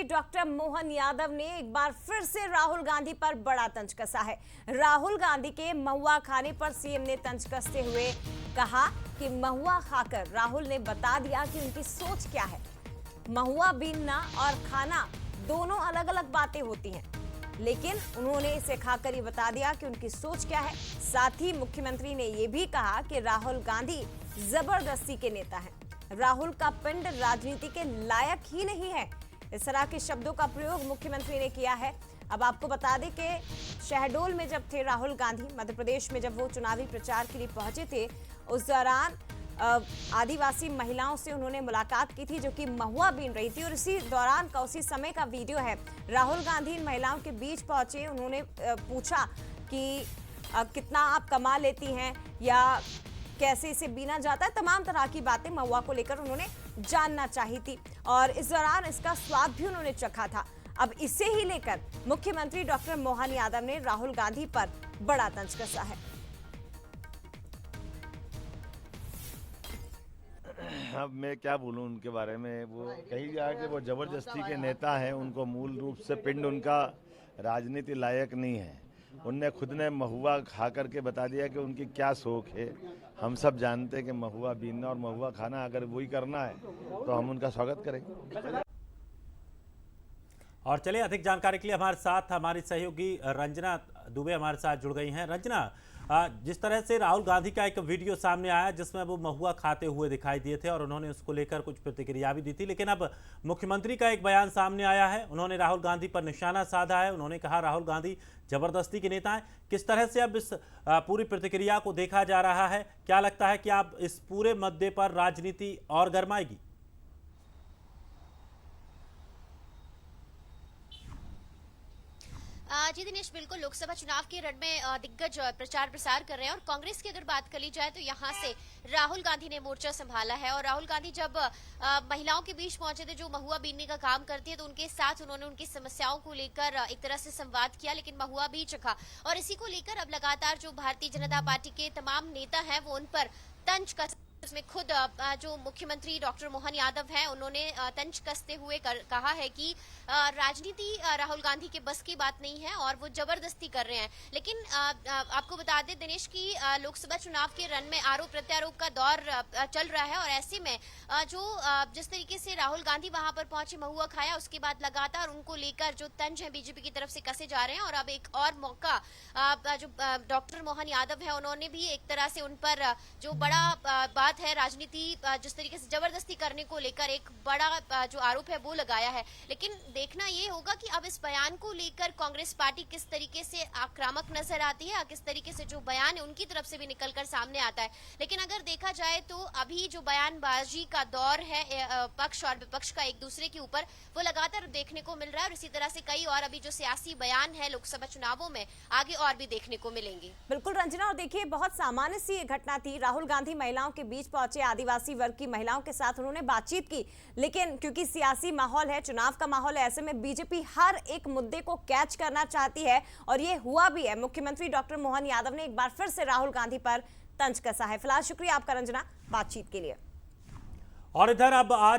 मुख्यमंत्री डॉक्टर मोहन यादव ने एक बार फिर से राहुल गांधी पर बड़ा तंज कसा है। राहुल गांधी के महुआ खाने पर सीएम ने तंज कसते हुए कहा कि महुआ खाकर राहुल ने बता दिया कि उनकी सोच क्या है। महुआ बीनना और खाना दोनों अलग अलग बातें होती हैं, लेकिन उन्होंने इसे खाकर ये बता दिया कि उनकी सोच क्या है। साथ ही मुख्यमंत्री ने यह भी कहा कि राहुल गांधी जबरदस्ती के नेता हैं। राहुल का पिंड राजनीति के लायक ही नहीं है। इस तरह के शब्दों का प्रयोग मुख्यमंत्री ने किया है। अब आपको बता दें कि शहडोल में जब थे राहुल गांधी, मध्य प्रदेश में जब वो चुनावी प्रचार के लिए पहुंचे थे, उस दौरान आदिवासी महिलाओं से उन्होंने मुलाकात की थी जो कि महुआ बीन रही थी, और इसी दौरान का उसी समय का वीडियो है। राहुल गांधी इन महिलाओं के बीच पहुंचे, उन्होंने पूछा कि कितना आप कमा लेती हैं या कैसे इसे बीना जाता है। तमाम तरह की बातें महुआ को लेकर उन्होंने जानना चाही थी, और इस दौरान इसका स्वाद भी उन्होंने चखा था। अब इसे ही लेकर मुख्यमंत्री डॉक्टर मोहन यादव ने राहुल गांधी पर बड़ा तंज कसा है। अब मैं क्या बोलूं उनके बारे में। वो कही गया कि वो जबरदस्ती के नेता हैं, उनको मूल रूप से पिंड उनका राजनीति लायक नहीं है। उनने खुद ने महुआ खा करके बता दिया कि उनकी क्या शौक है। हम सब जानते हैं कि महुआ बीनना और महुआ खाना अगर वही करना है तो हम उनका स्वागत करेंगे। और चलिए, अधिक जानकारी के लिए हमारे साथ हमारी सहयोगी रंजना दुबे हमारे साथ जुड़ गई हैं। रंजना, जिस तरह से राहुल गांधी का एक वीडियो सामने आया जिसमें वो महुआ खाते हुए दिखाई दिए थे और उन्होंने उसको लेकर कुछ प्रतिक्रिया भी दी थी, लेकिन अब मुख्यमंत्री का एक बयान सामने आया है। उन्होंने राहुल गांधी पर निशाना साधा है। उन्होंने कहा राहुल गांधी जबरदस्ती के नेता हैं। किस तरह से अब इस पूरी प्रतिक्रिया को देखा जा रहा है? क्या लगता है कि आप इस पूरे मुद्दे पर राजनीति और गरमाएगी? जी दिनेश, बिल्कुल लोकसभा चुनाव के रण में दिग्गज प्रचार प्रसार कर रहे हैं, और कांग्रेस की अगर बात करी जाए तो यहाँ से राहुल गांधी ने मोर्चा संभाला है। और राहुल गांधी जब महिलाओं के बीच पहुंचे थे जो महुआ बीनने का काम करती है, तो उनके साथ उन्होंने उनकी समस्याओं को लेकर एक तरह से संवाद किया, लेकिन महुआ भी चखा। और इसी को लेकर अब लगातार जो भारतीय जनता पार्टी के तमाम नेता हैं वो उन पर तंज कस इसमें खुद जो मुख्यमंत्री डॉक्टर मोहन यादव हैं उन्होंने तंज कसते हुए कहा है कि राजनीति राहुल गांधी के बस की बात नहीं है और वो जबरदस्ती कर रहे हैं। लेकिन आपको बता दें दिनेश की लोकसभा चुनाव के रण में आरोप प्रत्यारोप का दौर चल रहा है, और ऐसे में जिस तरीके से राहुल गांधी वहां पर पहुंचे, महुआ खाया, उसके बाद लगातार उनको लेकर जो तंज है बीजेपी की तरफ से कसे जा रहे हैं। और अब एक और मौका जो डॉक्टर मोहन यादव है उन्होंने भी एक तरह से उन पर जो बड़ा है राजनीति जिस तरीके से जबरदस्ती करने को लेकर एक बड़ा जो आरोप है वो लगाया है। लेकिन देखना ये होगा कि अब इस बयान को लेकर कांग्रेस पार्टी किस तरीके से आक्रामक नजर आती है, किस तरीके से जो बयान है उनकी तरफ से भी निकलकर सामने आता है। लेकिन अगर देखा जाए तो अभी जो बयानबाजी का दौर है पक्ष और विपक्ष का एक दूसरे के ऊपर, वो लगातार देखने को मिल रहा है। और इसी तरह से कई और अभी जो सियासी बयान है लोकसभा चुनावों में आगे और भी देखने को मिलेंगे। बिल्कुल रंजना, और देखिए बहुत सामान्य सी ये घटना थी। राहुल गांधी महिलाओं के बीच पहुंचे, आदिवासी वर्ग की महिलाओं के साथ उन्होंने बातचीत की, लेकिन क्योंकि सियासी माहौल है, चुनाव का माहौल है, ऐसे में बीजेपी हर एक मुद्दे को कैच करना चाहती है, और ये हुआ भी है। मुख्यमंत्री डॉक्टर मोहन यादव ने एक बार फिर से राहुल गांधी पर तंज कसा है। फिलहाल शुक्रिया आपका रंजना बातचीत के लिए। और इधर अब आज